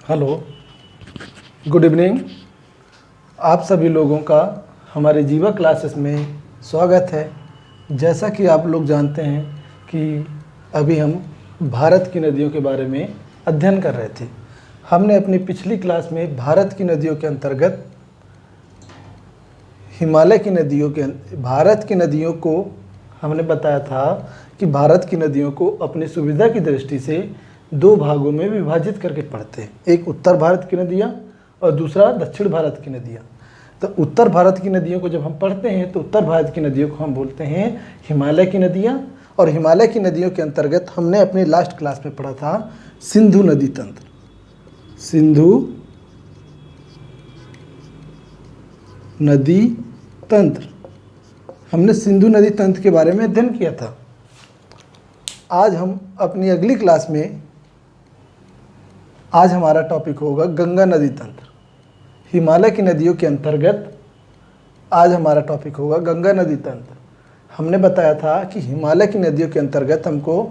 Hello, good evening. आप सभी लोगों का हमारे जीवा क्लासेस में स्वागत है। जैसा कि आप लोग जानते हैं कि अभी हम भारत की नदियों के बारे में अध्ययन कर रहे थे। हमने अपनी पिछली क्लास में भारत की नदियों के अंतर्गत भारत की नदियों को हमने बताया था कि भारत की नदियों को अपनी सुविधा की दृष्टि से दो भागों में विभाजित करके पढ़ते हैं। एक उत्तर भारत की नदियाँ और दूसरा दक्षिण भारत की नदियाँ। तो उत्तर भारत की नदियों को जब हम पढ़ते हैं तो उत्तर भारत की नदियों को हम बोलते हैं हिमालय की नदियाँ। और हिमालय की नदियों के अंतर्गत हमने अपनी लास्ट क्लास में पढ़ा था सिंधु नदी तंत्र। सिंधु नदी तंत्र, हमने सिंधु नदी तंत्र के बारे में अध्ययन किया था। आज हम अपनी अगली क्लास में आज हमारा टॉपिक होगा गंगा नदी तंत्र। हिमालय की नदियों के अंतर्गत आज हमारा टॉपिक होगा गंगा नदी तंत्र। हमने बताया था कि हिमालय की नदियों के अंतर्गत हमको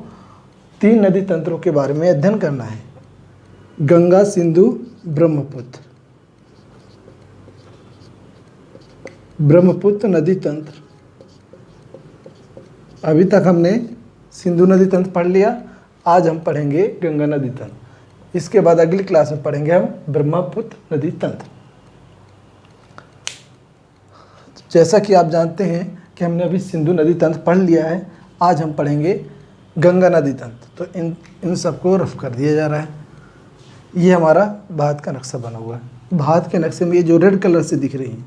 3 नदी तंत्रों के बारे में अध्ययन करना है, गंगा, सिंधु, ब्रह्मपुत्र। ब्रह्मपुत्र नदी तंत्र, अभी तक हमने सिंधु नदी तंत्र पढ़ लिया। आज हम पढ़ेंगे गंगा नदी तंत्र। इसके बाद अगली क्लास में पढ़ेंगे हम ब्रह्मपुत्र नदी तंत्र। जैसा कि आप जानते हैं कि हमने अभी सिंधु नदी तंत्र पढ़ लिया है, आज हम पढ़ेंगे गंगा नदी तंत्र। तो इन सबको रफ कर दिया जा रहा है। ये हमारा भारत का नक्शा बना हुआ है। भारत के नक्शे में ये जो रेड कलर से दिख रही हैं,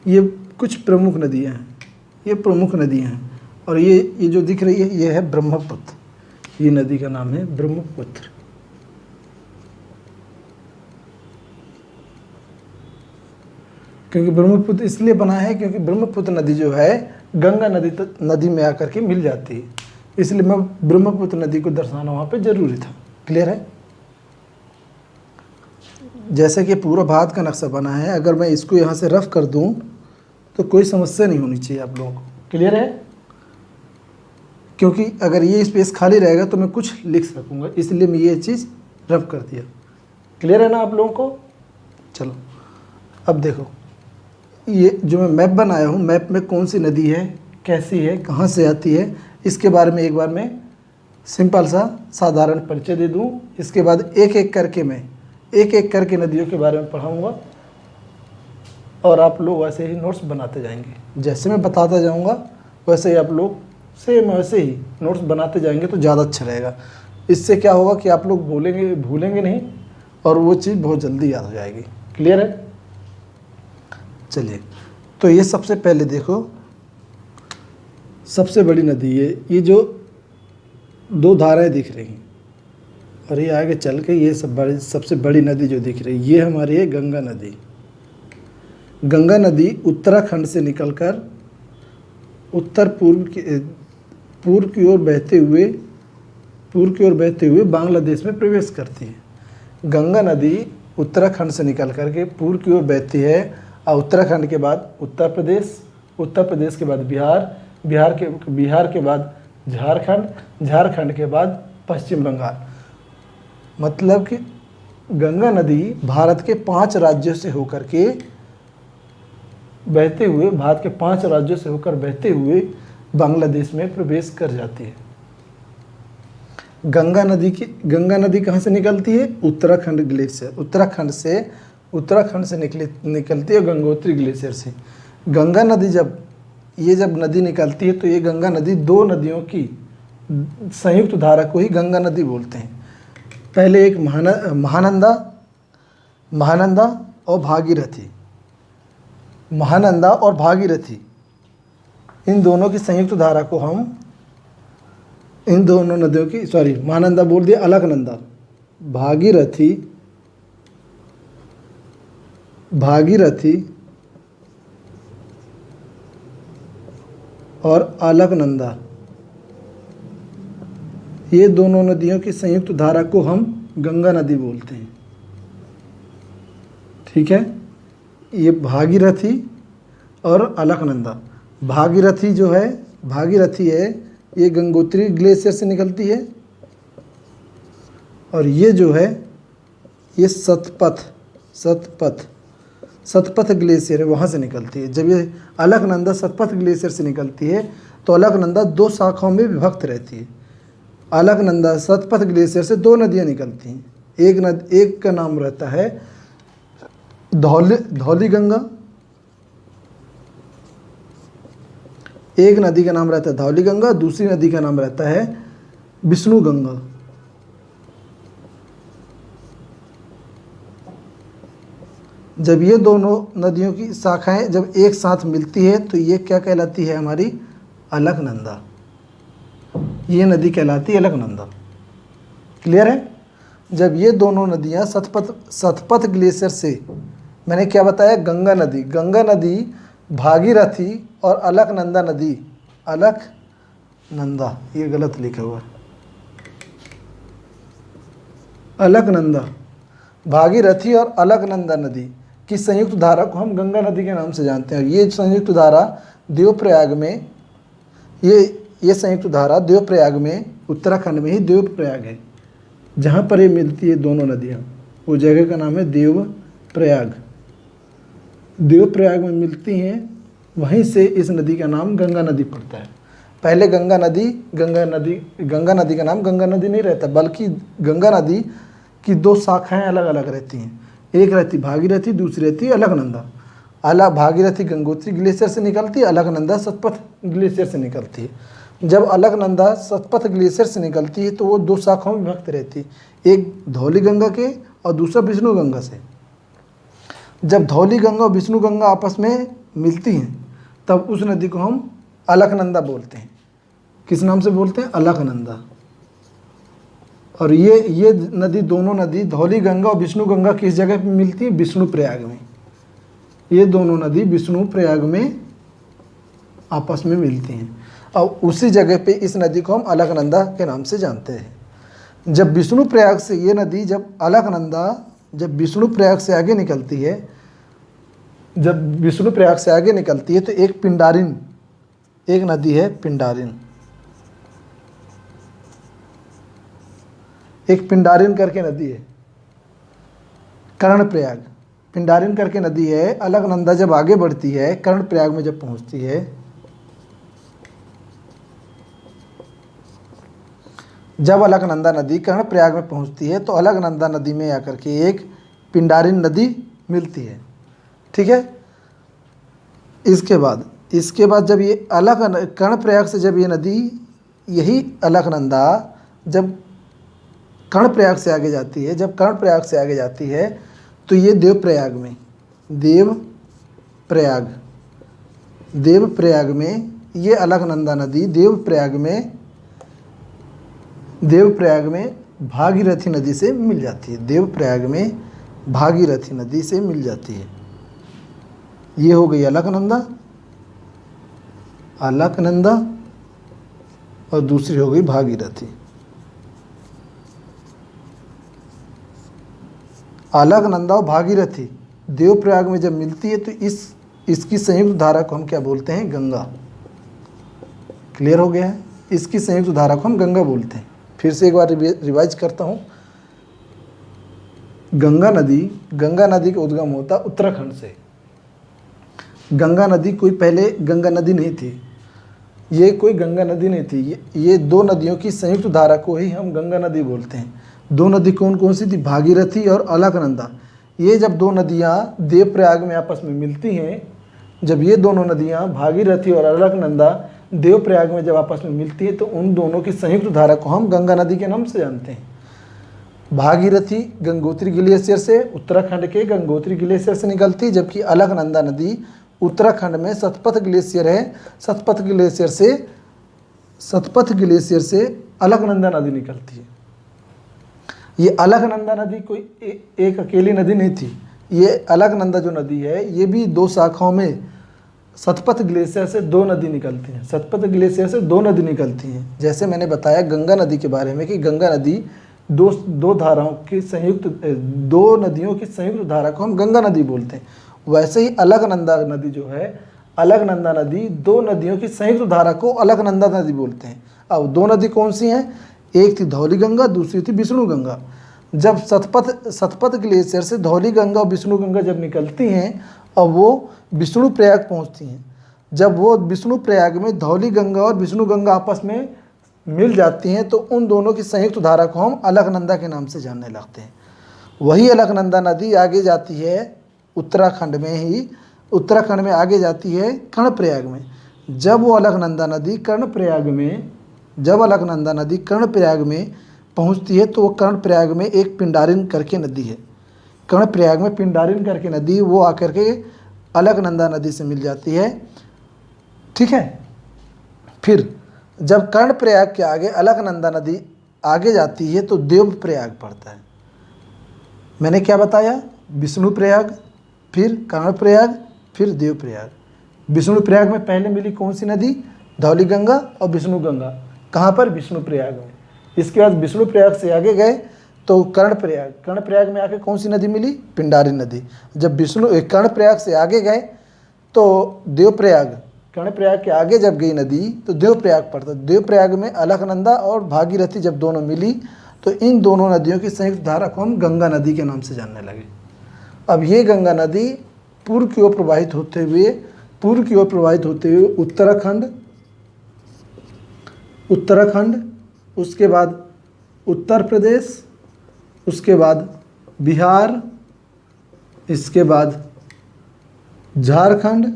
ये कुछ प्रमुख नदियाँ हैं। ये प्रमुख नदियाँ हैं और ये जो दिख रही है ये है ब्रह्मपुत्र। ये नदी का नाम है ब्रह्मपुत्र। क्योंकि ब्रह्मपुत्र इसलिए बना है क्योंकि ब्रह्मपुत्र नदी जो है गंगा नदी में आकर के मिल जाती है, इसलिए मैं ब्रह्मपुत्र नदी को दर्शाना वहाँ पे जरूरी था। क्लियर है? जैसे कि पूरा भारत का नक्शा बना है, अगर मैं इसको यहाँ से रफ कर दूँ तो कोई समस्या नहीं होनी चाहिए आप लोगों को। क्लियर है? क्योंकि अगर ये स्पेस खाली रहेगा तो मैं कुछ लिख सकूँगा, इसलिए मैं ये चीज़ रफ कर दिया। क्लियर है ना आप लोगों को? चलो अब देखो, ये जो मैं मैप बनाया हूँ, मैप में कौन सी नदी है, कैसी है, कहाँ से आती है, इसके बारे में एक बार मैं सिंपल सा साधारण परिचय दे दूँ। इसके बाद एक एक करके नदियों के बारे में पढ़ाऊँगा और आप लोग वैसे ही नोट्स बनाते जाएंगे। जैसे मैं बताता जाऊँगा वैसे ही आप लोग सेम वैसे ही नोट्स बनाते जाएंगे तो ज़्यादा अच्छा रहेगा। इससे क्या होगा कि आप लोग भूलेंगे नहीं और वो चीज़ बहुत जल्दी याद हो जाएगी। क्लियर है? चलिए, तो ये सबसे पहले देखो, सबसे बड़ी नदी है, ये जो 2 धाराएं दिख रही हैं और ये आगे चल के ये सबसे बड़ी नदी जो दिख रही है ये हमारी है गंगा नदी। गंगा नदी उत्तराखंड से निकलकर पूर्व की ओर बहते हुए बांग्लादेश में प्रवेश करती है। गंगा नदी उत्तराखंड से निकल करके पूर्व की ओर बहती है और उत्तराखंड के बाद उत्तर प्रदेश के बाद बिहार के बाद झारखंड के बाद पश्चिम बंगाल। मतलब कि गंगा नदी भारत के 5 राज्यों से होकर के बहते हुए बांग्लादेश में प्रवेश कर जाती है। गंगा नदी कहाँ से निकलती है? उत्तराखंड ग्लेशियर। उत्तराखंड से निकलती है गंगोत्री ग्लेशियर से। गंगा नदी जब नदी निकलती है तो ये गंगा नदी 2 नदियों की संयुक्त धारा को ही गंगा नदी बोलते हैं। पहले एक महानंदा और भागीरथी। महानंदा और भागीरथी, इन दोनों की संयुक्त धारा को हम इन दोनों नदियों की महानंदा बोल दिया, अलकनंदा। भागीरथी और अलकनंदा, ये दोनों नदियों की संयुक्त धारा को हम गंगा नदी बोलते हैं। ठीक है? ये भागीरथी और अलकनंदा। भागीरथी है ये गंगोत्री ग्लेशियर से निकलती है और ये जो है ये सतपथ ग्लेशियर है, वहाँ से निकलती है। जब ये अलकनंदा सतपथ ग्लेशियर से निकलती है तो अलकनंदा 2 शाखाओं में विभक्त रहती है। अलकनंदा सतपथ ग्लेशियर से 2 नदियाँ निकलती हैं। एक का नाम रहता है धौली गंगा, एक नदी का नाम रहता है धौली गंगा, दूसरी नदी का नाम रहता है विष्णु गंगा। जब ये दोनों नदियों की शाखाएं जब एक साथ मिलती है तो ये क्या कहलाती है? हमारी अलकनंदा। ये नदी कहलाती है अलकनंदा। क्लियर है? जब ये दोनों नदियां सतपथ ग्लेशियर से, मैंने क्या बताया? गंगा नदी भागीरथी और अलकनंदा नदी, अलकनंदा ये गलत लिखा हुआ है, अलकनंदा भागीरथी और अलकनंदा नदी की संयुक्त धारा को हम गंगा नदी के नाम से जानते हैं। और ये संयुक्त धारा देवप्रयाग में, ये संयुक्त धारा देवप्रयाग में, उत्तराखंड में ही देवप्रयाग है जहाँ पर ये मिलती है दोनों नदियाँ। वो जगह का नाम है देवप्रयाग। देवप्रयाग में मिलती हैं, वहीं से इस नदी का नाम गंगा नदी पड़ता है। पहले गंगा नदी का नाम गंगा नदी नहीं रहता, बल्कि गंगा नदी की 2 शाखाएं अलग अलग रहती हैं। एक रहती भागीरथी, दूसरी रहती अलकनंदा। भागीरथी गंगोत्री ग्लेशियर से निकलती है, अलकनंदा सतपथ ग्लेशियर से निकलती है। जब अलकनंदा सतपथ ग्लेशियर से निकलती है तो वो 2 शाखाओं में विभक्त रहती है, एक धौली गंगा के और दूसरा विष्णु गंगा से। जब धौली गंगा और विष्णु गंगा आपस में मिलती हैं तब उस नदी को हम अलकनंदा बोलते हैं। किस नाम से बोलते हैं? अलकनंदा। और ये नदी, दोनों नदी धौली गंगा और विष्णु गंगा किस जगह पे मिलती है? विष्णुप्रयाग में। ये दोनों नदी विष्णुप्रयाग में आपस में मिलती हैं और उसी जगह पे इस नदी को हम अलकनंदा के नाम से जानते हैं। जब विष्णुप्रयाग से ये नदी, जब विष्णुप्रयाग से आगे निकलती है, तो एक नदी है पिंडारिन, एक पिंडारिन करके नदी है, कर्णप्रयाग। पिंडारिन करके नदी है। अलकनंदा जब आगे बढ़ती है, कर्णप्रयाग में जब पहुंचती है, जब अलकनंदा नदी कर्णप्रयाग में पहुंचती है तो अलकनंदा नदी में आकर के एक पिंडारिन नदी मिलती है। ठीक है? इसके बाद जब ये कर्णप्रयाग से जब ये नदी, यही अलकनंदा जब कर्णप्रयाग से आगे जाती है, तो ये देवप्रयाग में ये अलकनंदा नदी देवप्रयाग में भागीरथी नदी से मिल जाती है। देवप्रयाग में भागीरथी नदी से मिल जाती है। ये हो गई अलकनंदा और दूसरी हो गई भागीरथी। अलकनंदा और भागीरथी देवप्रयाग में जब मिलती है तो इसकी संयुक्त धारा को हम क्या बोलते हैं? गंगा। क्लियर हो गया है? इसकी संयुक्त धारा को हम गंगा बोलते हैं। फिर से एक बार रिवाइज करता हूँ। गंगा नदी का उद्गम होता उत्तराखंड से। गंगा नदी कोई पहले गंगा नदी नहीं थी, ये कोई गंगा नदी नहीं थी। ये 2 नदियों की संयुक्त धारा को ही हम गंगा नदी बोलते हैं। 2 नदी कौन कौन सी थी? भागीरथी और अलकनंदा। ये जब 2 नदियाँ देवप्रयाग में आपस में मिलती हैं, जब ये दोनों नदियाँ भागीरथी और अलकनंदा देवप्रयाग में जब आपस में मिलती है तो उन दोनों की संयुक्त धारा को हम गंगा नदी के नाम से जानते हैं। भागीरथी गंगोत्री ग्लेशियर से, उत्तराखंड के गंगोत्री ग्लेशियर से निकलती है, जबकि अलकनंदा नदी उत्तराखंड में सतपथ ग्लेशियर है। सतपथ ग्लेशियर से अलकनंदा नदी निकलती है। ये अलकनंदा नदी कोई एक अकेली नदी नहीं थी। ये अलकनंदा जो नदी है ये भी 2 शाखाओं में, सतपथ ग्लेशियर से 2 नदी निकलती हैं। सतपथ ग्लेशियर से 2 नदी निकलती हैं। जैसे मैंने बताया गंगा नदी के बारे में कि गंगा नदी दो नदियों की संयुक्त धारा को हम गंगा नदी बोलते हैं। वैसे ही अलकनंदा नदी जो है, अलकनंदा नदी 2 नदियों की संयुक्त धारा को अलकनंदा नदी बोलते हैं। अब 2 नदी कौन सी हैं? एक थी धौली गंगा, दूसरी थी विष्णु गंगा। जब सतपथ ग्लेशियर से धौली गंगा और विष्णु गंगा जब निकलती हैं और वो विष्णु प्रयाग पहुंचती हैं, जब वो विष्णु प्रयाग में धौली गंगा और विष्णु गंगा आपस में मिल जाती हैं तो उन दोनों की संयुक्त धारा को हम अलकनंदा के नाम से जानने लगते हैं। वही अलकनंदा नदी आगे जाती है उत्तराखंड में ही, उत्तराखंड में आगे जाती है कर्णप्रयाग में। जब वो अलकनंदा नदी कर्णप्रयाग में पहुंचती है तो वो कर्णप्रयाग में एक पिंडारिन करके नदी है, कर्णप्रयाग में पिंडारिन करके नदी, वो आकर के अलकनंदा नदी से मिल जाती है। ठीक है, फिर जब कर्णप्रयाग के आगे अलकनंदा नदी आगे जाती है तो देवप्रयाग पड़ता है। मैंने क्या बताया, विष्णु प्रयाग, फिर कर्णप्रयाग, फिर देवप्रयाग। विष्णु प्रयाग में पहले मिली कौन सी नदी, धौली गंगा और विष्णु गंगा, कहाँ पर, विष्णु प्रयाग में। इसके बाद विष्णु प्रयाग से आगे गए तो कर्णप्रयाग में आके कौन सी नदी मिली, पिंडारी नदी। जब कर्णप्रयाग से आगे गए तो देवप्रयाग, कर्णप्रयाग के आगे जब गई नदी तो देवप्रयाग पड़ता। देवप्रयाग में अलकनंदा और भागीरथी जब दोनों मिली तो इन दोनों नदियों की संयुक्त धारा को हम गंगा नदी के नाम से जानने लगे। अब ये गंगा नदी पूर्व की ओर प्रवाहित होते हुए उत्तराखंड, उसके बाद उत्तर प्रदेश, उसके बाद बिहार, इसके बाद झारखंड,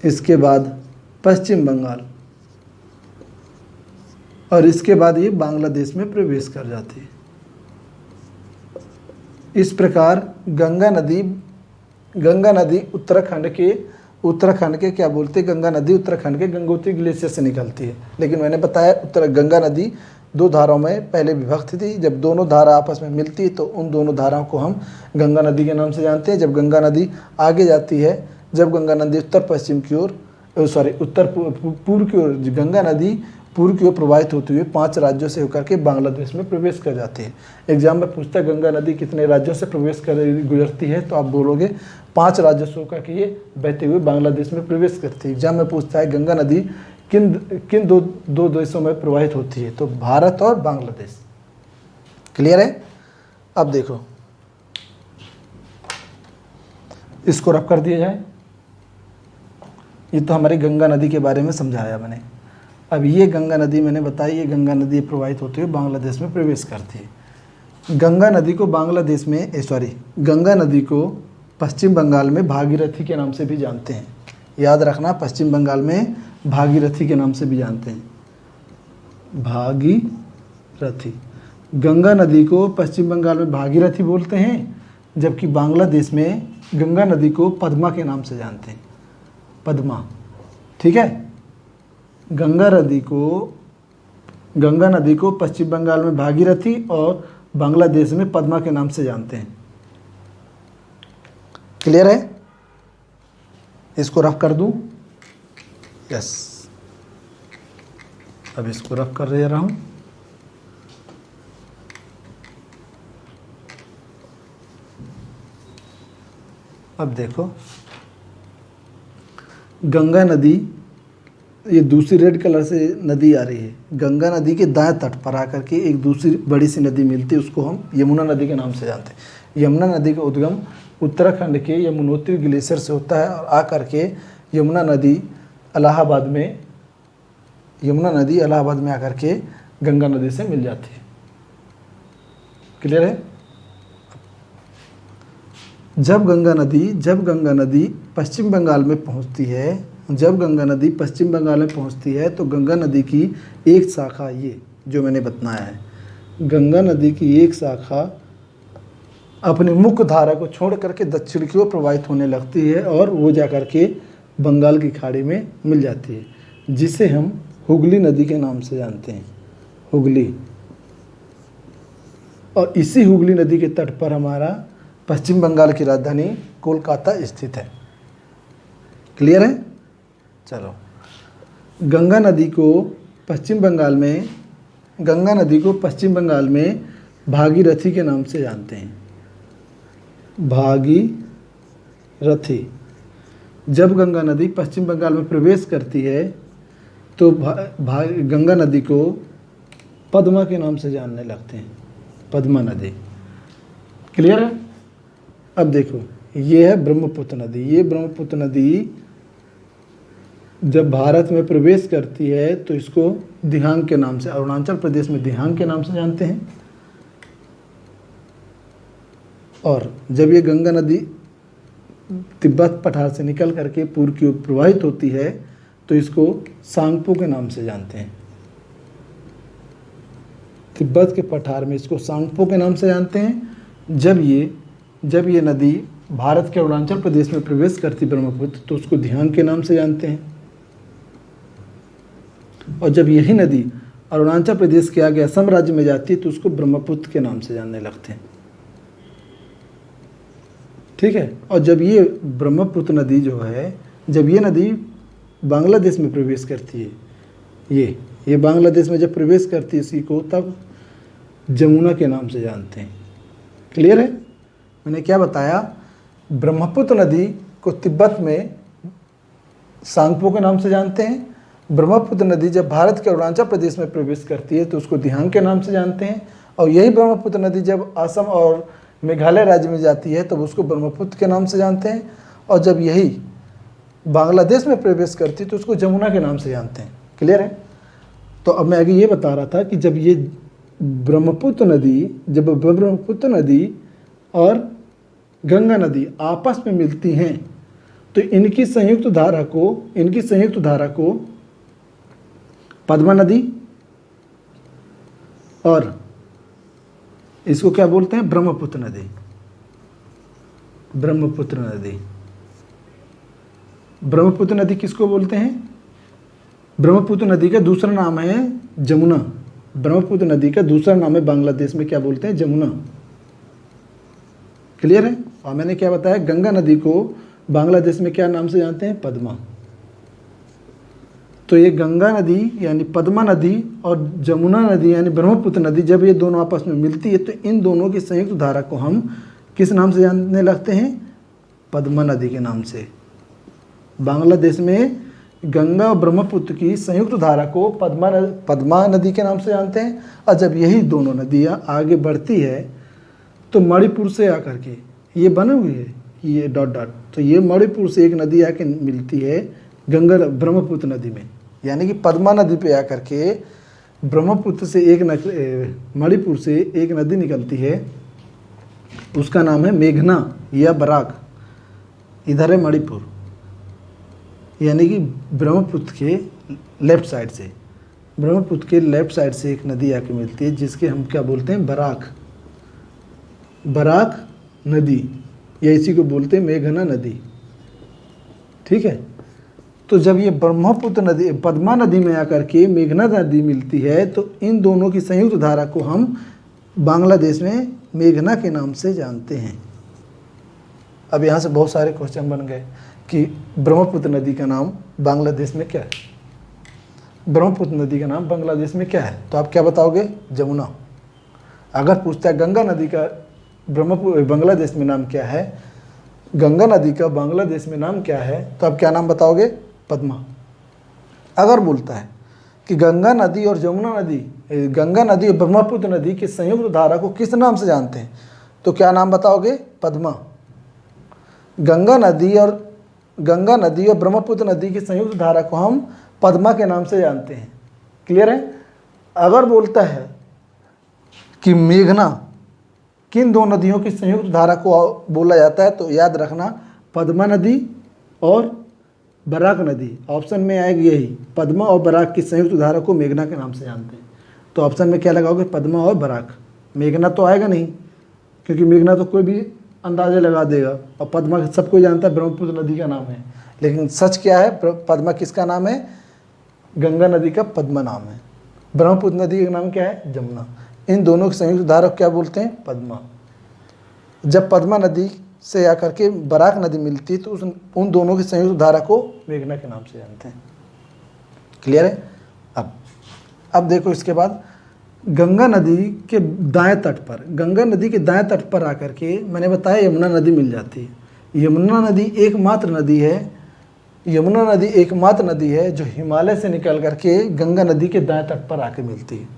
इसके बाद पश्चिम बंगाल और इसके बाद ये बांग्लादेश में प्रवेश कर जाती है। इस प्रकार गंगा नदी उत्तराखंड के क्या बोलते हैं, गंगा नदी उत्तराखंड के गंगोत्री ग्लेशियर से निकलती है। लेकिन मैंने बताया गंगा नदी दो धाराओं में पहले विभक्त थी। जब दोनों धारा आपस में मिलती तो उन दोनों धाराओं को हम गंगा नदी के नाम से जानते हैं। जब गंगा नदी आगे जाती है, जब गंगा नदी उत्तर पूर्व की ओर, गंगा नदी पूर्व की ओर प्रवाहित होते हुए 5 राज्यों से होकर के बांग्लादेश में प्रवेश कर जाती है। एग्जाम में पूछता है गंगा नदी कितने राज्यों से गुजरती है, तो आप बोलोगे 5 राज्यों से होकर के ये बहते हुए बांग्लादेश में प्रवेश करती है। एग्जाम में पूछता है गंगा नदी किन दो देशों में प्रवाहित होती है, तो भारत और बांग्लादेश। क्लियर है। अब देखो, इसको रफ कर दिया जाए। ये तो हमारी गंगा नदी के बारे में समझाया मैंने। अब ये गंगा नदी मैंने बताई, ये गंगा नदी प्रवाहित होते हुए बांग्लादेश में प्रवेश करती है। गंगा नदी को पश्चिम बंगाल में भागीरथी के नाम से भी जानते हैं। याद रखना, पश्चिम बंगाल में भागीरथी के नाम से भी जानते हैं, भागीरथी। गंगा नदी को पश्चिम बंगाल में भागीरथी बोलते हैं, जबकि बांग्लादेश में गंगा नदी को पद्मा के नाम से जानते हैं, पद्मा। ठीक है। गंगा नदी को पश्चिम बंगाल में भागीरथी और बांग्लादेश में पद्मा के नाम से जानते हैं। क्लियर है। इसको रफ कर दूं, यस, अब इसको रफ कर दे रहा हूं। अब देखो, गंगा नदी, ये दूसरी रेड कलर से नदी आ रही है। गंगा नदी के दाएं तट पर आकर के एक दूसरी बड़ी सी नदी मिलती है, उसको हम यमुना नदी के नाम से जानते हैं। यमुना नदी का उद्गम उत्तराखंड के यमुनोत्री ग्लेशियर से होता है और आकर के यमुना नदी इलाहाबाद में आकर के गंगा नदी से मिल जाती है। क्लियर है। जब गंगा नदी पश्चिम बंगाल में पहुंचती है, तो गंगा नदी की एक शाखा, ये जो मैंने बताया है, गंगा नदी की एक शाखा अपनी मुख्य धारा को छोड़ करके दक्षिण की ओर प्रवाहित होने लगती है और वो जाकर के बंगाल की खाड़ी में मिल जाती है, जिसे हम हुगली नदी के नाम से जानते हैं, हुगली। और इसी हुगली नदी के तट पर हमारा पश्चिम बंगाल की राजधानी कोलकाता स्थित है। क्लियर है। चलो, गंगा नदी को पश्चिम बंगाल में भागीरथी के नाम से जानते हैं, भागीरथी। जब गंगा नदी पश्चिम बंगाल में प्रवेश करती है तो गंगा नदी को पद्मा के नाम से जानने लगते हैं, पद्मा नदी। क्लियर है? अब देखो ये है ब्रह्मपुत्र नदी। ये ब्रह्मपुत्र नदी जब भारत में प्रवेश करती है तो इसको दिहांग के नाम से, अरुणाचल प्रदेश में दिहांग के नाम से जानते हैं। और जब ये गंगा नदी तिब्बत पठार से निकल करके पूर्व की ओर प्रवाहित होती है तो इसको सांगपो के नाम से जानते हैं। तिब्बत के पठार में इसको सांगपो के नाम से जानते हैं। जब ये नदी भारत के अरुणाचल प्रदेश में प्रवेश करती ब्रह्मपुत्र तो उसको दिहांग के नाम से जानते हैं। और जब यही नदी अरुणाचल प्रदेश के आगे असम राज्य में जाती है तो उसको ब्रह्मपुत्र के नाम से जानने लगते हैं। ठीक है? और जब ये ब्रह्मपुत्र नदी जो है, जब ये नदी बांग्लादेश में प्रवेश करती है, ये बांग्लादेश में जब प्रवेश करती है इसी को, तब जमुना के नाम से जानते हैं। क्लियर है? मैंने क्या बताया? ब्रह्मपुत्र नदी को तिब्बत में सांगपो के नाम से जानते हैं। ब्रह्मपुत्र नदी जब भारत के अरुणाचल प्रदेश में प्रवेश करती है तो उसको दिहांग के नाम से जानते हैं। और यही ब्रह्मपुत्र नदी जब असम और मेघालय राज्य में जाती है तब उसको ब्रह्मपुत्र के नाम से जानते हैं। और जब यही बांग्लादेश में प्रवेश करती है तो उसको जमुना के नाम से जानते हैं। क्लियर है? तो अब मैं आगे ये बता रहा था कि जब ब्रह्मपुत्र नदी और गंगा नदी आपस में मिलती हैं तो इनकी संयुक्त धारा को पद्मा नदी और इसको क्या बोलते हैं? ब्रह्मपुत्र नदी। ब्रह्मपुत्र नदी किसको बोलते हैं? ब्रह्मपुत्र नदी का दूसरा नाम है जमुना। ब्रह्मपुत्र नदी का दूसरा नाम है बांग्लादेश में क्या बोलते हैं? जमुना। क्लियर है? और मैंने क्या बताया? गंगा नदी को बांग्लादेश में क्या नाम से जानते हैं? पद्मा। तो ये गंगा नदी यानी पद्मा नदी और जमुना नदी यानी ब्रह्मपुत्र नदी जब ये दोनों आपस में मिलती है तो इन दोनों की संयुक्त धारा को हम किस नाम से जानने लगते हैं? पद्मा नदी के नाम से। बांग्लादेश में गंगा और ब्रह्मपुत्र की संयुक्त धारा को पद्मा नदी के नाम से जानते हैं। और जब यही दोनों नदियाँ आगे बढ़ती है तो मणिपुर से आकर के ये बने हुए है, ये डॉट, तो ये मणिपुर से एक नदी आके मिलती है ब्रह्मपुत्र नदी में। यानी कि पद्मा नदी पे आकर के ब्रह्मपुत्र से मणिपुर से एक नदी निकलती है, उसका नाम है मेघना या बराक। इधर है मणिपुर, यानी कि ब्रह्मपुत्र के लेफ्ट साइड से एक नदी आके मिलती है जिसके हम क्या बोलते हैं? बराक नदी, या इसी को बोलते हैं मेघना नदी। ठीक है? तो जब ये ब्रह्मपुत्र नदी पद्मा नदी में आकर के मेघना नदी मिलती है तो इन दोनों की संयुक्त धारा को हम बांग्लादेश में मेघना के नाम से जानते हैं। अब यहाँ से बहुत सारे क्वेश्चन बन गए कि ब्रह्मपुत्र नदी का नाम बांग्लादेश में क्या है? ब्रह्मपुत्र नदी का नाम बांग्लादेश में क्या है? तो आप क्या बताओगे? जमुना। अगर पूछता है गंगा नदी का बांग्लादेश में नाम क्या है, गंगा नदी का बांग्लादेश में नाम क्या है, तो आप क्या नाम बताओगे? पद्मा। अगर बोलता है कि गंगा नदी और ब्रह्मपुत्र नदी की संयुक्त धारा को किस नाम से जानते हैं, तो क्या नाम बताओगे? पद्मा। गंगा नदी और ब्रह्मपुत्र नदी की संयुक्त धारा को हम पद्मा के नाम से जानते हैं। क्लियर है? अगर बोलता है कि मेघना किन दो नदियों की संयुक्त धारा को बोला जाता है, तो याद रखना पद्मा नदी और बराक नदी। ऑप्शन में आएगी यही, पद्मा और बराक की संयुक्त धारा को मेघना के नाम से जानते हैं। तो ऑप्शन में क्या लगाओगे? पद्मा और बराक। मेघना तो आएगा नहीं, क्योंकि मेघना तो कोई भी अंदाजे लगा देगा, और पद्मा सबको जानता है ब्रह्मपुत्र नदी का नाम है। लेकिन सच क्या है? पद्मा किसका नाम है? गंगा नदी का पद्मा नाम है। ब्रह्मपुत्र नदी का नाम क्या है? जमुना। इन दोनों की संयुक्त धारा क्या बोलते हैं? पद्मा। जब पद्मा नदी से आकर के बराक नदी मिलती है तो उन दोनों की संयुक्त धारा को मेघना के नाम से जानते हैं। क्लियर है? अब देखो इसके बाद गंगा नदी के दाएं तट पर आकर के मैंने बताया यमुना नदी मिल जाती है। यमुना नदी एकमात्र नदी है जो हिमालय से निकल करके गंगा नदी के दाएं तट पर आके मिलती है।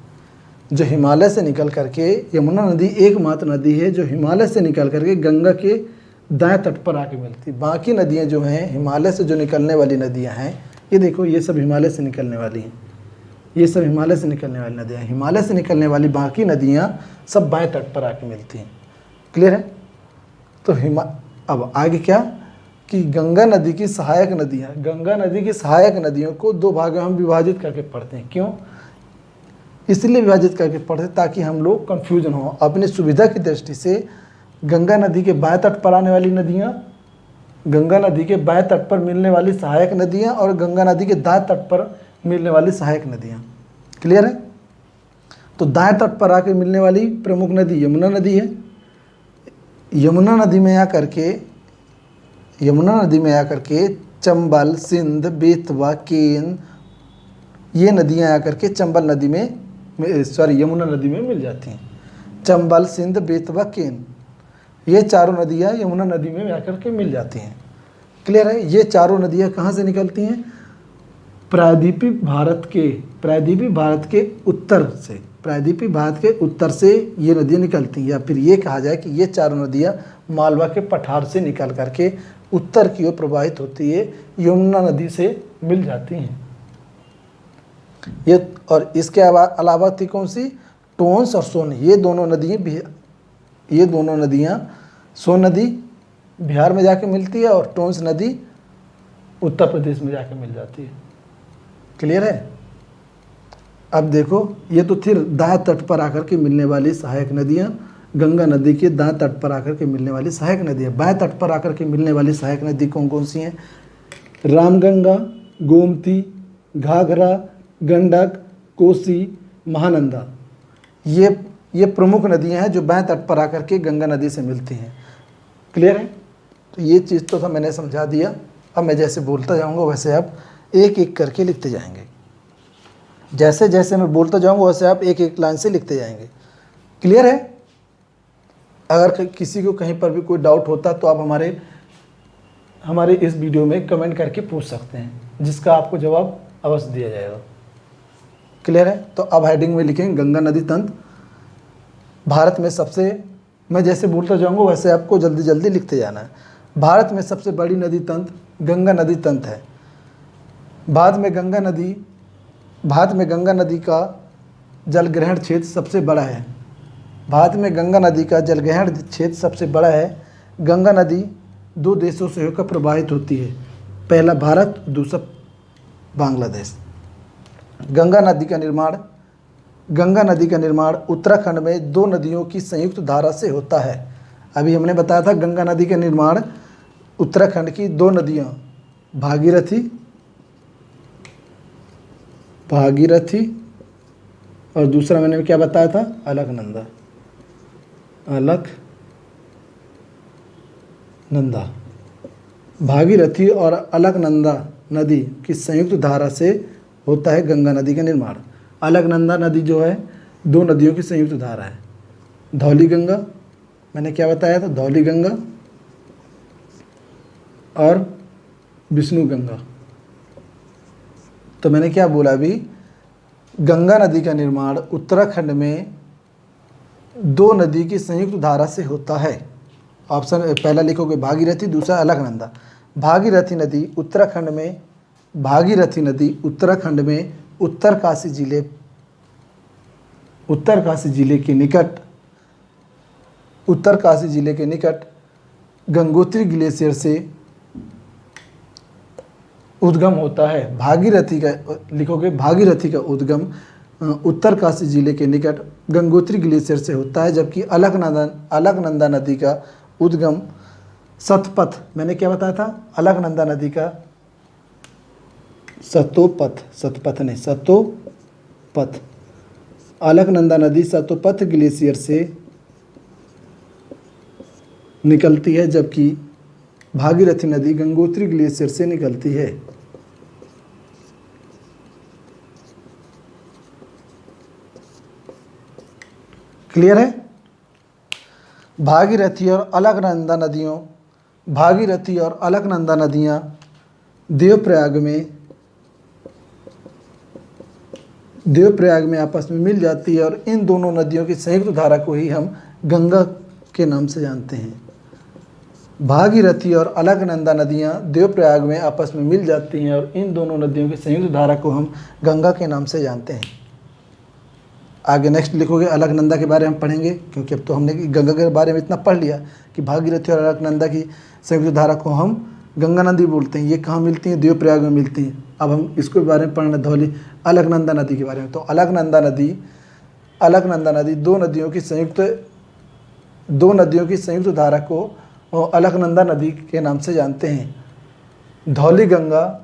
जो हिमालय से निकल करके, यमुना नदी एकमात्र नदी है जो हिमालय से निकल करके गंगा के दाएं तट पर आके मिलती है। बाकी नदियाँ जो हैं हिमालय से जो निकलने वाली नदियाँ हैं, ये देखो ये सब हिमालय से निकलने वाली हैं, ये सब हिमालय से निकलने वाली नदियाँ। हिमालय से निकलने वाली बाकी नदियाँ सब बाएं तट पर आके मिलती हैं। क्लियर है? तो अब आगे क्या कि गंगा नदी की सहायक नदियाँ, गंगा नदी की सहायक नदियों को दो भागों में हम विभाजित करके पढ़ते हैं। क्यों? इसलिए विभाजित करके पढ़ते ताकि हम लोग कंफ्यूजन हो। अपनी सुविधा की दृष्टि से गंगा नदी के बाएं तट पर आने वाली नदियाँ, गंगा नदी के बाएं तट पर मिलने वाली सहायक नदियाँ और गंगा नदी के दाएं तट पर मिलने वाली सहायक नदियाँ। क्लियर है? तो दाएं तट पर आके मिलने वाली प्रमुख नदी यमुना नदी है। यमुना नदी में आकर के चंबल, सिंध, बेतवा, केन, ये नदियाँ आकर के चंबल नदी में यमुना नदी में मिल जाती हैं। चंबल, सिंध, बेतवा, केन, ये चारों नदियाँ यमुना नदी में आकर के मिल जाती हैं। क्लियर है? ये चारों नदियाँ कहाँ से निकलती हैं? प्रायद्वीपीय भारत के उत्तर से ये नदियाँ निकलती हैं। या फिर ये कहा जाए कि ये चारों नदियाँ मालवा के पठार से निकल करके उत्तर की ओर प्रवाहित होती है, यमुना नदी से मिल जाती हैं। ये और इसके अलावा थी कौन सी? टोंस और सोन। ये दोनों नदियाँ सोन नदी बिहार में जाके मिलती है और टोंस नदी उत्तर प्रदेश में जाके मिल जाती है। क्लियर है? अब देखो ये तो थी दाएं तट पर आकर के मिलने वाली सहायक नदियाँ, गंगा नदी के दाएं तट पर आकर के मिलने वाली सहायक नदियाँ। बाएं तट पर आकर के मिलने वाली सहायक नदी कौन कौन सी हैं? रामगंगा, गोमती, घाघरा, गंडक, कोसी, महानंदा। ये प्रमुख नदियाँ हैं जो बाएं तट पर आकर के गंगा नदी से मिलती हैं। क्लियर है? तो ये चीज़ तो था, मैंने समझा दिया। अब मैं जैसे बोलता जाऊँगा वैसे आप एक एक करके लिखते जाएंगे। जैसे जैसे मैं बोलता जाऊँगा वैसे आप एक एक लाइन से लिखते जाएंगे। क्लियर है? अगर किसी को कहीं पर भी कोई डाउट होता तो आप हमारे इस वीडियो में कमेंट करके पूछ सकते हैं, जिसका आपको जवाब अवश्य दिया जाएगा। क्लियर है? तो अब हेडिंग में लिखेंगे गंगा नदी तंत्र। भारत में सबसे, मैं जैसे बोलता जाऊँगा वैसे आपको जल्दी जल्दी लिखते जाना है। भारत में सबसे बड़ी नदी तंत्र गंगा नदी तंत्र है। भारत में गंगा नदी का जलग्रहण क्षेत्र सबसे बड़ा है। भारत में गंगा नदी का जलग्रहण क्षेत्र सबसे बड़ा है। गंगा नदी दो देशों से होकर प्रवाहित होती है, पहला भारत, दूसरा बांग्लादेश। गंगा नदी का निर्माण उत्तराखंड में दो नदियों की संयुक्त धारा से होता है। अभी हमने बताया था गंगा नदी का निर्माण उत्तराखंड की दो नदियाँ भागीरथी और दूसरा मैंने क्या बताया था? अलकनंदा। भागीरथी और अलकनंदा नदी की संयुक्त धारा से होता है गंगा नदी का निर्माण। अलकनंदा नदी जो है दो नदियों की संयुक्त धारा है। धौली गंगा, मैंने क्या बताया था? धौली गंगा और विष्णु गंगा। तो मैंने क्या बोला अभी? गंगा नदी का निर्माण उत्तराखंड में दो नदी की संयुक्त धारा से होता है। ऑप्शन पहला लिखोगे भागीरथी, दूसरा अलकनंदा। भागीरथी नदी उत्तराखंड में उत्तरकाशी जिले के निकट गंगोत्री ग्लेशियर से उद्गम होता है। भागीरथी का उद्गम उत्तरकाशी जिले के निकट गंगोत्री ग्लेशियर से होता है, जबकि अलकनंदा नदी का उद्गम सतपथ, मैंने क्या बताया था? अलकनंदा नदी का सतोपथ, अलकनंदा नदी सतोपथ ग्लेशियर से निकलती है, जबकि भागीरथी नदी गंगोत्री ग्लेशियर से निकलती है। क्लियर है? भागीरथी और अलकनंदा नदियाँ देवप्रयाग में देवप्रयाग में आपस में मिल जाती है और इन दोनों नदियों की संयुक्त धारा को ही हम गंगा के नाम से जानते हैं। भागीरथी और अलकनंदा नदियाँ देवप्रयाग में आपस में मिल जाती हैं और इन दोनों नदियों की संयुक्त धारा को हम गंगा के नाम से जानते हैं। आगे नेक्स्ट लिखोगे अलकनंदा के बारे में पढ़ेंगे, क्योंकि अब तो हमने गंगा के बारे में इतना पढ़ लिया कि भागीरथी और अलकनंदा की संयुक्त धारा को हम गंगा नदी बोलते हैं। ये कहाँ मिलती हैं? देवप्रयाग में मिलती हैं। अब हम इसके बारे में पढ़ना धौली अलकनंदा नदी के बारे में। तो अलकनंदा नदी दो नदियों की संयुक्त धारा को अलकनंदा नदी के नाम से जानते हैं। धौली गंगा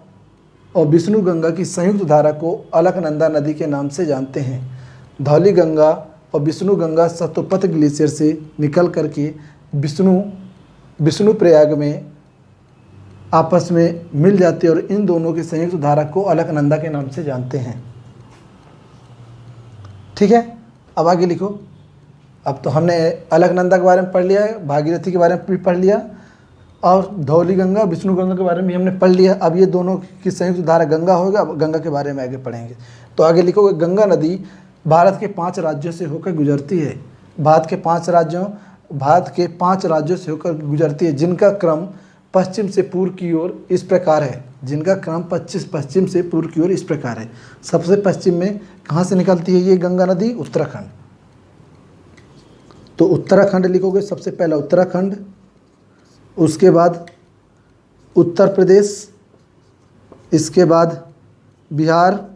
और विष्णु गंगा की संयुक्त धारा को अलकनंदा नदी के नाम से जानते हैं। धौली गंगा और विष्णु गंगा सतोपथ ग्लेशियर से निकल करके विष्णु प्रयाग में आपस में मिल जाती है और इन दोनों की संयुक्त धारा को अलकनंदा के नाम से जानते हैं। ठीक है, अब आगे लिखो। अब तो हमने अलकनंदा के बारे में पढ़ लिया है, भागीरथी के बारे में भी पढ़ लिया और धौली गंगा विष्णु गंगा के बारे में भी हमने पढ़ लिया। अब ये दोनों की संयुक्त धारा गंगा होगा। अब गंगा के बारे में आगे पढ़ेंगे। तो आगे लिखोगे गंगा नदी भारत के 5 राज्यों से होकर गुजरती है। भारत के 5 राज्यों से होकर गुजरती है, जिनका क्रम पश्चिम से पूर्व की ओर इस प्रकार है। पश्चिम से पूर्व की ओर इस प्रकार है। सबसे पश्चिम में कहाँ से निकलती है ये गंगा नदी? उत्तराखंड। तो उत्तराखंड लिखोगे, सबसे पहला उत्तराखंड, उसके बाद उत्तर प्रदेश, इसके बाद बिहार,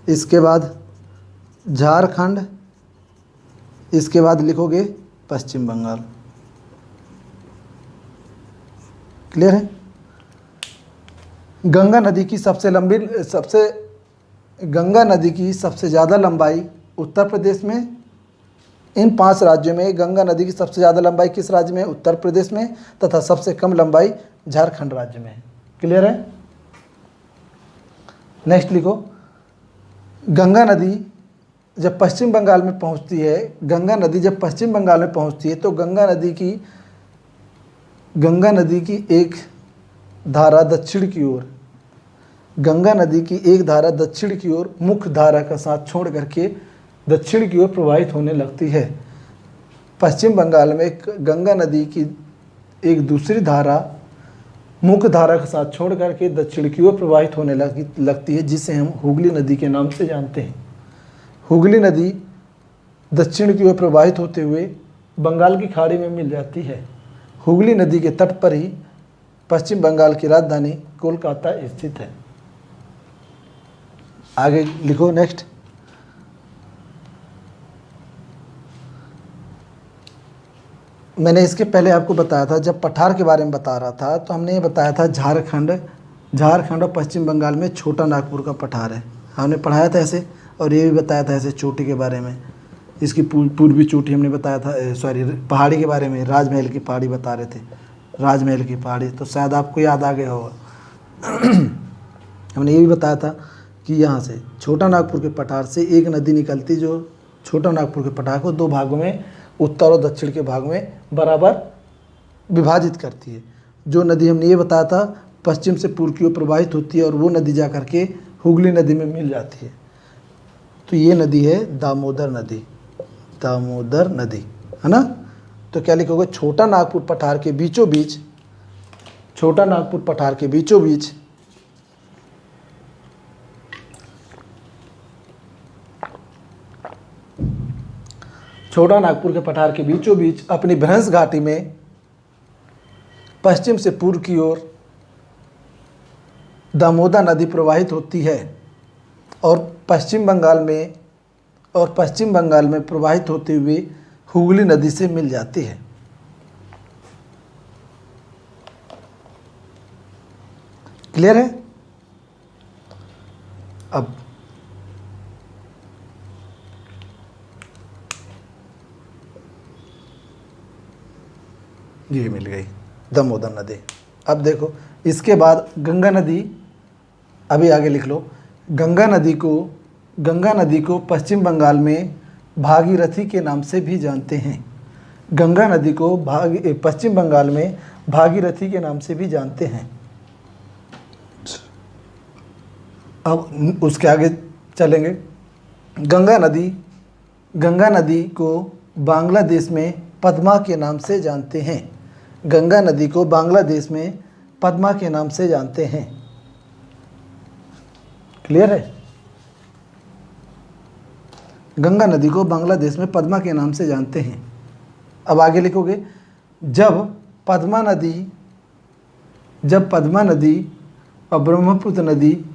इसके बाद झारखंड, इसके बाद लिखोगे पश्चिम बंगाल। क्लियर है? गंगा नदी की सबसे ज़्यादा लंबाई उत्तर प्रदेश में। इन 5 राज्यों में गंगा नदी की सबसे ज़्यादा लंबाई किस राज्य में? उत्तर प्रदेश में। तथा सबसे कम लंबाई झारखंड राज्य में है। क्लियर है? नेक्स्ट लिखो, गंगा नदी जब पश्चिम बंगाल में पहुंचती है, तो गंगा नदी की एक धारा दक्षिण की ओर मुख्य धारा का साथ छोड़ करके दक्षिण की ओर प्रवाहित होने लगती है। पश्चिम बंगाल में गंगा नदी की एक दूसरी धारा मुख्य धारा के साथ छोड़ करके दक्षिण की ओर प्रवाहित होने लगती है, जिसे हम हुगली नदी के नाम से जानते हैं। हुगली नदी दक्षिण की ओर प्रवाहित होते हुए बंगाल की खाड़ी में मिल जाती है। हुगली नदी के तट पर ही पश्चिम बंगाल की राजधानी कोलकाता स्थित है। आगे लिखो नेक्स्ट। मैंने इसके पहले आपको बताया था, जब पठार के बारे में बता रहा था तो हमने ये बताया था झारखंड और पश्चिम बंगाल में छोटा नागपुर का पठार है। हमने पढ़ाया था ऐसे, और ये भी बताया था ऐसे चोटी के बारे में। इसकी पूर्वी चोटी हमने बताया था, पहाड़ी के बारे में, राजमहल की पहाड़ी बता रहे थे, राजमहल की पहाड़ी। तो शायद आपको याद आ गया होगा। हमने ये भी बताया था कि यहाँ से छोटा नागपुर के पठार से एक नदी निकलती, जो छोटा नागपुर के पठार को 2 भागों में, उत्तर और दक्षिण के भाग में बराबर विभाजित करती है। जो नदी हमने ये बताया था पश्चिम से पूर्व की ओर प्रवाहित होती है और वो नदी जा करके हुगली नदी में मिल जाती है। तो ये नदी है दामोदर नदी, है ना। तो क्या लिखोगे? छोटा नागपुर पठार के बीचों बीच छोटा नागपुर के पठार के बीचों बीच अपनी भ्रंश घाटी में पश्चिम से पूर्व की ओर दामोदर नदी प्रवाहित होती है और पश्चिम बंगाल में प्रवाहित होते हुए हुगली नदी से मिल जाती है। क्लियर है? अब ये मिल गई दामोदर नदी। अब देखो इसके बाद गंगा नदी, अभी आगे लिख लो। गंगा नदी को पश्चिम बंगाल में भागीरथी के नाम से भी जानते हैं। गंगा नदी को पश्चिम बंगाल में भागीरथी के नाम से भी जानते हैं। अब उसके आगे चलेंगे। गंगा नदी को बांग्लादेश में पद्मा के नाम से जानते हैं। गंगा नदी को बांग्लादेश में पद्मा के नाम से जानते हैं। क्लियर है? गंगा नदी को बांग्लादेश में पद्मा के नाम से जानते हैं। अब आगे लिखोगे, जब पद्मा नदी और ब्रह्मपुत्र नदी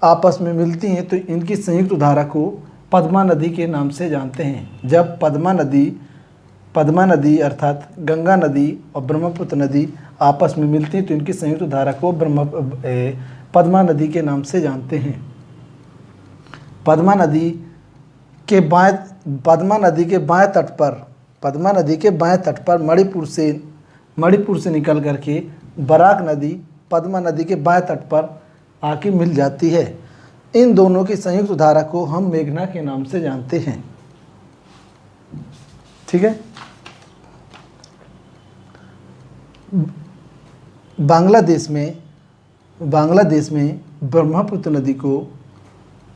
आपस में मिलती हैं तो इनकी संयुक्त धारा को पद्मा नदी के नाम से जानते हैं। जब पद्मा नदी अर्थात गंगा नदी और ब्रह्मपुत्र नदी आपस में मिलती हैं तो इनकी संयुक्त धारा को पद्मा नदी के नाम से जानते हैं। पद्मा नदी के बाएं तट पर मणिपुर से निकल करके बराक नदी पद्मा नदी के बाएं तट पर आके मिल जाती है। इन दोनों की संयुक्त धारा को हम मेघना के नाम से जानते हैं। ठीक है? बांग्लादेश में ब्रह्मपुत्र नदी को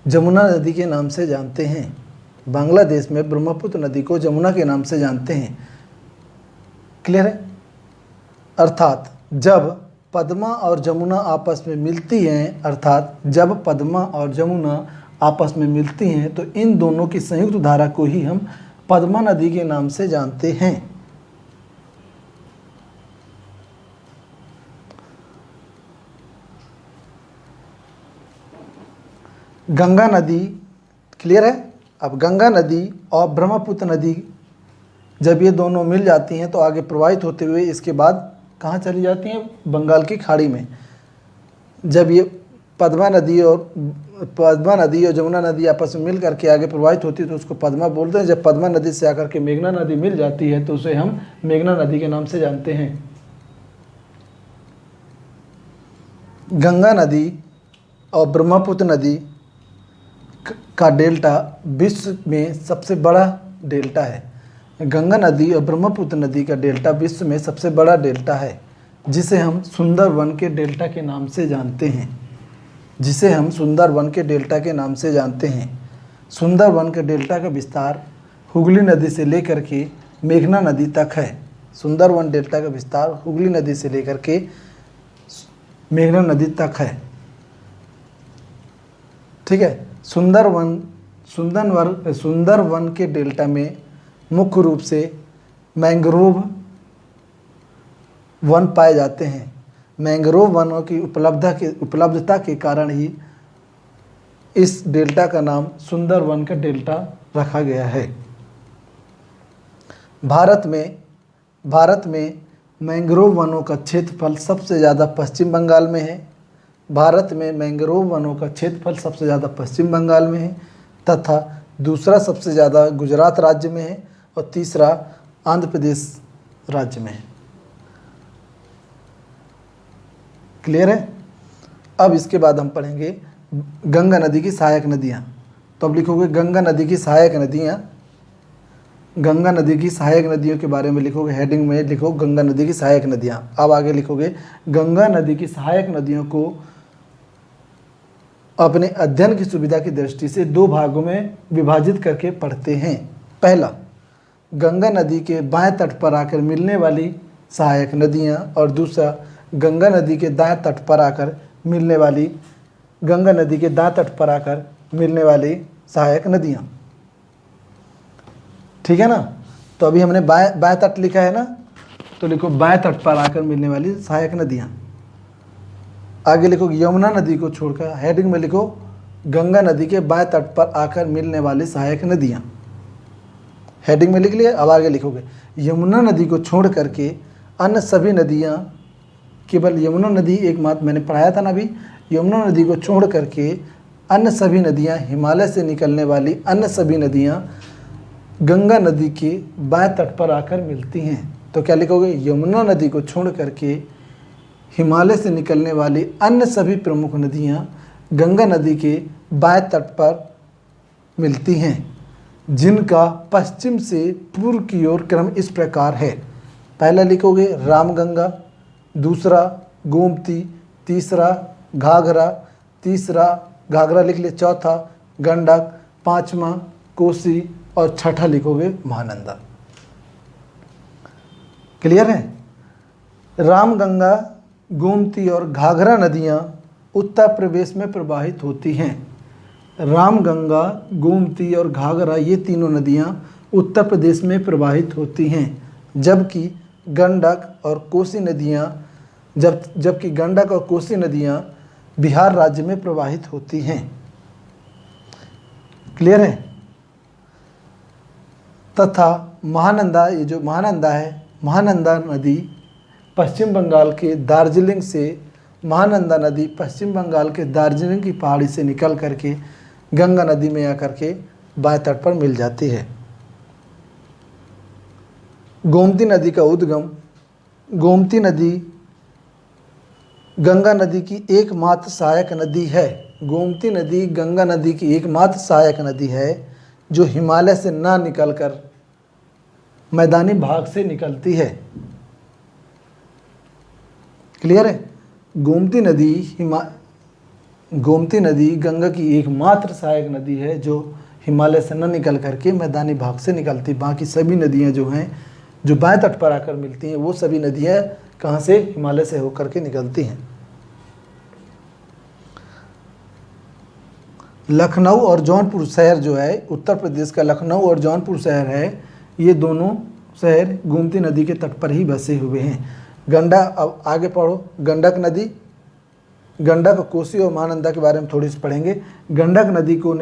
जमुना नदी के नाम से जानते हैं। बांग्लादेश में ब्रह्मपुत्र नदी को जमुना के नाम से जानते हैं। क्लियर है? अर्थात जब पद्मा और जमुना आपस में मिलती हैं तो इन दोनों की संयुक्त धारा को ही हम पद्मा नदी के नाम से जानते हैं। गंगा नदी, क्लियर है? अब गंगा नदी और ब्रह्मपुत्र नदी जब ये दोनों मिल जाती हैं तो आगे प्रवाहित होते हुए इसके बाद कहाँ चली जाती हैं? बंगाल की खाड़ी में। जब ये पद्मा नदी और जमुना नदी आपस में मिल करके आगे प्रवाहित होती है तो उसको पद्मा बोलते हैं। जब पद्मा नदी से आकर के मेघना नदी मिल जाती है तो उसे हम मेघना नदी के नाम से जानते हैं। गंगा नदी और ब्रह्मपुत्र नदी का डेल्टा विश्व में सबसे बड़ा डेल्टा है। गंगा नदी और ब्रह्मपुत्र नदी का डेल्टा विश्व में सबसे बड़ा डेल्टा है, जिसे हम सुंदरवन के डेल्टा के नाम से जानते हैं। सुंदरवन के डेल्टा का विस्तार हुगली नदी से लेकर के मेघना नदी तक है। सुंदरवन डेल्टा का विस्तार हुगली नदी से लेकर के मेघना नदी तक है। ठीक है? सुंदरवन के डेल्टा में मुख्य रूप से मैंग्रोव वन पाए जाते हैं। मैंग्रोव वनों की उपलब्धता के कारण ही इस डेल्टा का नाम सुंदरवन का डेल्टा रखा गया है। भारत में मैंग्रोव वनों का क्षेत्रफल सबसे ज़्यादा पश्चिम बंगाल में है। तथा दूसरा सबसे ज़्यादा गुजरात राज्य में है और तीसरा आंध्र प्रदेश राज्य में है। क्लियर है? अब इसके बाद हम पढ़ेंगे गंगा नदी की सहायक नदियाँ। तो अब लिखोगे गंगा नदी की सहायक नदियों के बारे में लिखोगे। हेडिंग में लिखो गंगा नदी की सहायक नदियाँ। अब आगे लिखोगे गंगा नदी की सहायक नदियों को अपने अध्ययन की सुविधा की दृष्टि से दो भागों में विभाजित करके पढ़ते हैं। पहला, गंगा नदी के बाएं तट पर आकर मिलने वाली सहायक नदियाँ और दूसरा गंगा नदी के दाएं तट पर आकर मिलने वाली सहायक नदियाँ। ठीक है ना? तो अभी हमने बाएं तट लिखा है ना, तो लिखो बाएं तट पर आकर मिलने वाली सहायक नदियाँ। आगे लिखो यमुना नदी को छोड़कर, हेडिंग में लिखो गंगा नदी के बाएं तट पर आकर मिलने वाली सहायक नदियाँ। हेडिंग में लिख लिया। अब आगे लिखोगे यमुना नदी को छोड़ करके अन्य सभी नदियाँ, केवल यमुना नदी एकमात्र मैंने पढ़ाया था ना अभी, यमुना नदी को छोड़ करके अन्य सभी नदियाँ, हिमालय से निकलने वाली अन्य सभी नदियाँ गंगा नदी के बाएं तट पर आकर मिलती हैं। तो क्या लिखोगे? यमुना नदी को छोड़ करके हिमालय से निकलने वाली अन्य सभी प्रमुख नदियाँ गंगा नदी के बाएं तट पर मिलती हैं, जिनका पश्चिम से पूर्व की ओर क्रम इस प्रकार है। पहला लिखोगे रामगंगा, दूसरा गोमती, तीसरा घाघरा लिख ले, चौथा गंडक, पांचवा कोसी और छठा लिखोगे महानंदा। क्लियर है? रामगंगा, गोमती और घाघरा नदियाँ उत्तर प्रदेश में प्रवाहित होती हैं। रामगंगा, गोमती और घाघरा ये तीनों नदियाँ उत्तर प्रदेश में प्रवाहित होती हैं, जबकि गंडक और कोसी नदियाँ जबकि गंडक और कोसी नदियाँ बिहार राज्य में प्रवाहित होती हैं। क्लियर है? तथा महानंदा, ये जो महानंदा है, महानंदा नदी पश्चिम बंगाल के दार्जिलिंग से, महानंदा नदी पश्चिम बंगाल के दार्जिलिंग की पहाड़ी से निकल करके गंगा नदी में आकर के बाएं तट पर मिल जाती है। गोमती नदी का उद्गम, गोमती नदी गंगा नदी की एकमात्र सहायक नदी है। गोमती नदी गंगा नदी की एकमात्र सहायक नदी है जो हिमालय से ना निकलकर मैदानी भाग से निकलती है। क्लियर है? गोमती नदी गंगा की एकमात्र सहायक नदी है जो हिमालय से न निकल करके मैदानी भाग से निकलती। बाकी सभी नदियां जो हैं, जो बाएं तट पर आकर मिलती हैं, वो सभी नदियां कहाँ से? हिमालय से होकर के निकलती हैं। लखनऊ और जौनपुर शहर जो है, उत्तर प्रदेश का लखनऊ और जौनपुर शहर है, ये दोनों शहर गोमती नदी के तट पर ही बसे हुए हैं। अब आगे पढ़ो। गंडक नदी, गंडक, कोसी और महानंदा के बारे में थोड़ी सी पढ़ेंगे। गंडक नदी को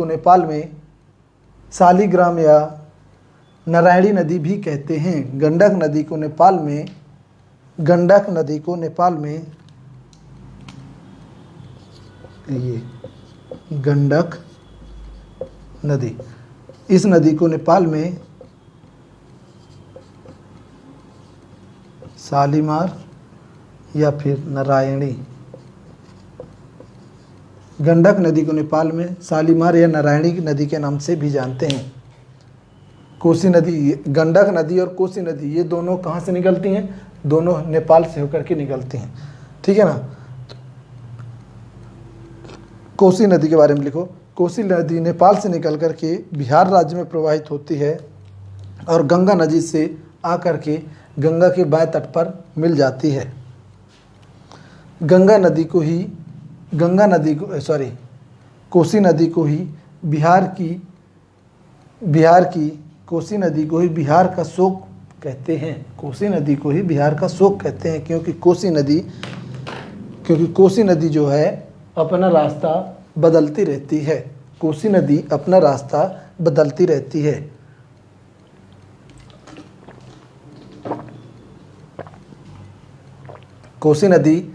नेपाल में शालिग्राम या नारायणी नदी भी कहते हैं। गंडक नदी को नेपाल में ये गंडक नदी, इस नदी को नेपाल में शालीमार या फिर नारायणी, गंडक नदी को नेपाल में शालीमार या नारायणी नदी के नाम से भी जानते हैं। कोसी नदी, गंडक नदी और कोसी नदी ये दोनों कहाँ से निकलती हैं? दोनों नेपाल से होकर के निकलती हैं। ठीक है ना? कोसी नदी के बारे में लिखो। कोसी नदी नेपाल से निकल कर के बिहार राज्य में प्रवाहित होती है और गंगा नदी से आकर के गंगा के बाएं तट पर मिल जाती है। कोसी नदी को ही कोसी नदी को ही बिहार का शोक कहते हैं। कोसी नदी को ही बिहार का शोक कहते हैं क्योंकि कोसी नदी जो है अपना रास्ता बदलती रहती है। कोसी नदी अपना रास्ता बदलती रहती है। कोसी नदी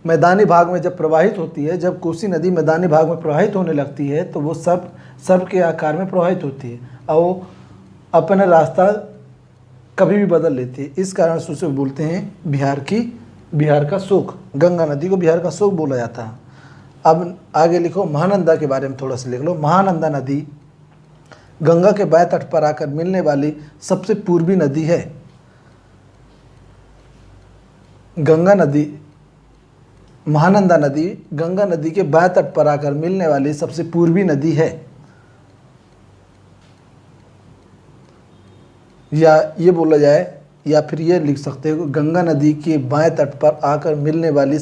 मैदानी भाग में जब प्रवाहित होती है, जब कोसी नदी मैदानी भाग में प्रवाहित होने लगती है तो वो सब के आकार में प्रवाहित होती है और वो अपना रास्ता कभी भी बदल लेती है। इस कारण से उसे बोलते हैं बिहार का शोक। गंगा नदी को बिहार का शोक बोला जाता है। अब आगे लिखो, महानंदा के बारे में थोड़ा सा लिख लो। महानंदा नदी गंगा के बाएं तट पर आकर मिलने वाली सबसे पूर्वी नदी है। महानंदा नदी गंगा नदी के बाएं तट पर आकर मिलने वाली सबसे पूर्वी नदी है। या ये बोला जाए, या फिर ये लिख सकते हो, गंगा नदी के बाएं तट पर आकर मिलने वाली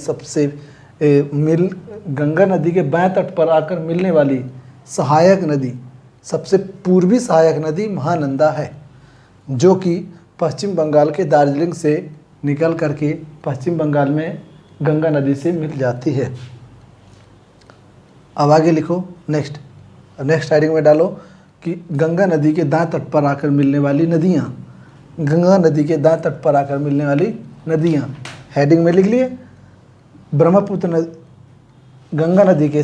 गंगा नदी के बाएं तट पर आकर मिलने वाली सहायक नदी, सबसे पूर्वी सहायक नदी महानंदा है, जो कि पश्चिम बंगाल के दार्जिलिंग से निकल करके पश्चिम बंगाल में गंगा नदी से मिल जाती है। अब आगे लिखो, नेक्स्ट हेडिंग में डालो कि गंगा नदी के दाएं तट पर आकर मिलने वाली नदियाँ। गंगा नदी के दाएं तट पर आकर मिलने वाली नदियाँ हेडिंग में लिख लिए। गंगा नदी के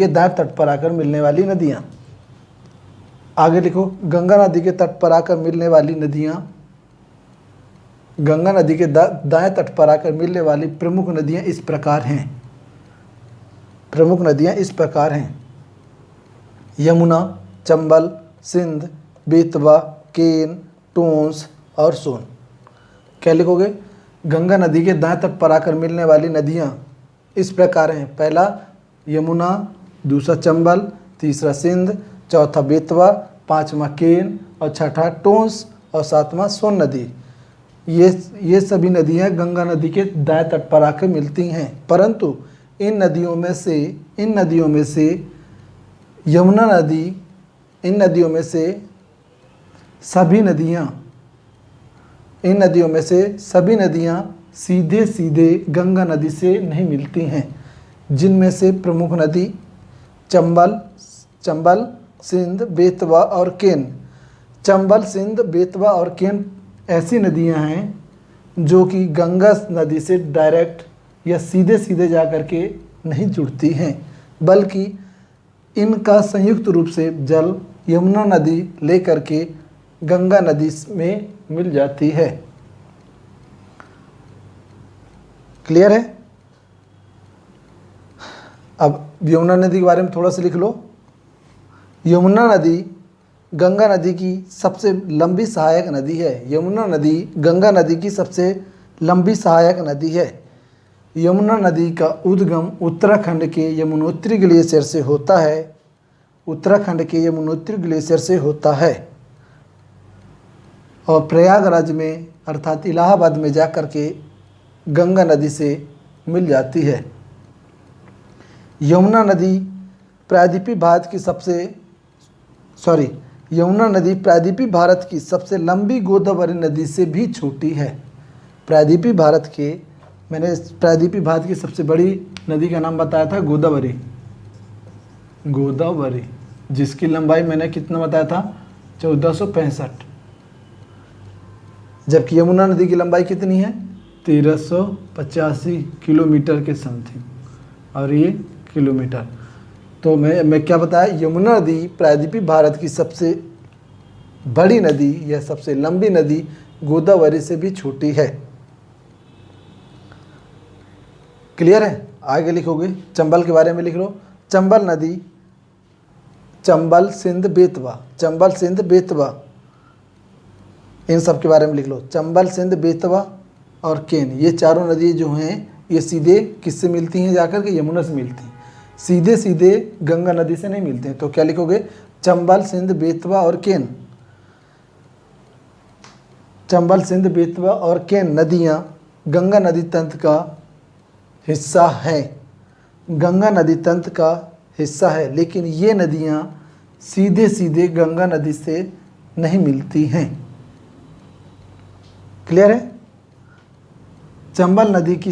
दाएं तट पर आकर मिलने वाली नदियाँ। आगे लिखो, गंगा नदी के तट पर आकर मिलने वाली नदियाँ, गंगा नदी के दाएं तट पर आकर मिलने वाली प्रमुख नदियाँ इस प्रकार हैं। यमुना, चंबल, सिंध, बेतवा, केन, टोंस और सोन। क्या लिखोगे? गंगा नदी के दाएं तट पर आकर मिलने वाली नदियाँ इस प्रकार हैं, पहला यमुना, दूसरा चंबल, तीसरा सिंध, चौथा बेतवा, पांचवा केन और छठा टोंस और सातवां सोन नदी। ये सभी नदियां गंगा नदी के दाएं तट पर आकर मिलती हैं, परंतु इन नदियों में से यमुना नदी, इन नदियों में से सभी नदियां सीधे सीधे गंगा नदी से नहीं मिलती हैं, जिनमें से प्रमुख नदी चंबल, सिंध, बेतवा और केन। चंबल, सिंध, बेतवा और केन ऐसी नदियां हैं जो कि गंगा नदी से डायरेक्ट या सीधे सीधे जा कर के नहीं जुड़ती हैं, बल्कि इनका संयुक्त रूप से जल यमुना नदी लेकर के गंगा नदी में मिल जाती है। क्लियर है? अब यमुना नदी के बारे में थोड़ा सा लिख लो। यमुना नदी गंगा नदी की सबसे लंबी सहायक नदी है। यमुना नदी गंगा नदी की सबसे लंबी सहायक नदी है। यमुना नदी का उद्गम उत्तराखंड के यमुनोत्री ग्लेशियर से होता है। उत्तराखंड के यमुनोत्री ग्लेशियर से होता है और प्रयागराज में अर्थात इलाहाबाद में जाकर के गंगा नदी से मिल जाती है। यमुना नदी प्रायद्वीपीय भारत की सबसे लंबी गोदावरी नदी से भी छोटी है। प्रायद्वीपीय भारत की सबसे बड़ी नदी का नाम बताया था गोदावरी, जिसकी लंबाई मैंने कितना बताया था 1465, जबकि यमुना नदी की लंबाई कितनी है 1385 किलोमीटर के समथिंग, और ये किलोमीटर। तो मैं क्या बताया, यमुना नदी प्रायद्वीपीय भारत की सबसे बड़ी नदी या सबसे लंबी नदी गोदावरी से भी छोटी है। क्लियर है? आगे लिखोगे चंबल के बारे में लिख लो। चंबल नदी, चंबल, सिंध, बेतवा, इन सब के बारे में लिख लो। चंबल, सिंध, बेतवा और केन, ये चारों नदी जो हैं ये सीधे किससे मिलती हैं? जाकर के यमुना से मिलती हैं, सीधे सीधे गंगा नदी से नहीं मिलते हैं। तो क्या लिखोगे? चंबल, सिंध, बेतवा और केन। चंबल, सिंध, बेतवा और केन नदियाँ गंगा नदी तंत्र का हिस्सा हैं। गंगा नदी तंत्र का हिस्सा है, लेकिन ये नदियाँ सीधे सीधे गंगा नदी से नहीं मिलती हैं। क्लियर है? यमुना नदी की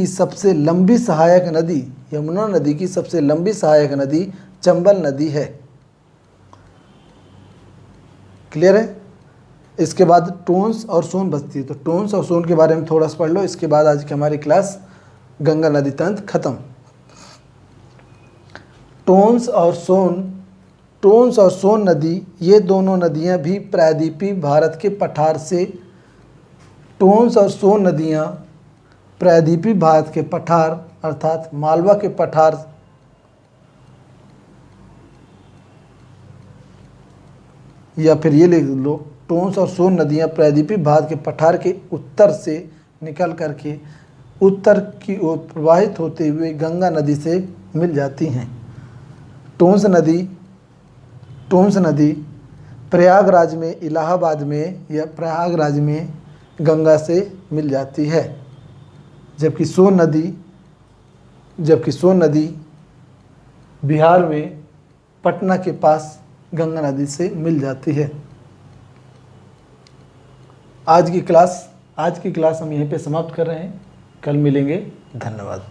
सबसे लंबी सहायक नदी चंबल नदी है। क्लियर है? इसके बाद टोंस और सोन बचती है, तो टोंस और सोन के बारे में थोड़ा सा पढ़ लो। इसके बाद आज की हमारी क्लास गंगा नदी तंत्र खत्म। टोंस और सोन नदी, ये दोनों नदियां भी प्रायद्वीपीय भारत के पठार से, टोंस और सोन नदियां प्रायद्वीपीय भारत के पठार अर्थात मालवा के पठार या फिर ये लिख लो, टोंस और सोन नदियां प्रायद्वीपीय भारत के पठार के उत्तर से निकल करके उत्तर की ओर प्रवाहित होते हुए गंगा नदी से मिल जाती हैं। टोंस नदी प्रयागराज में, इलाहाबाद में या प्रयागराज में गंगा से मिल जाती है, जबकि सोन नदी बिहार में पटना के पास गंगा नदी से मिल जाती है। आज की क्लास हम यहीं पे समाप्त कर रहे हैं। कल मिलेंगे। धन्यवाद।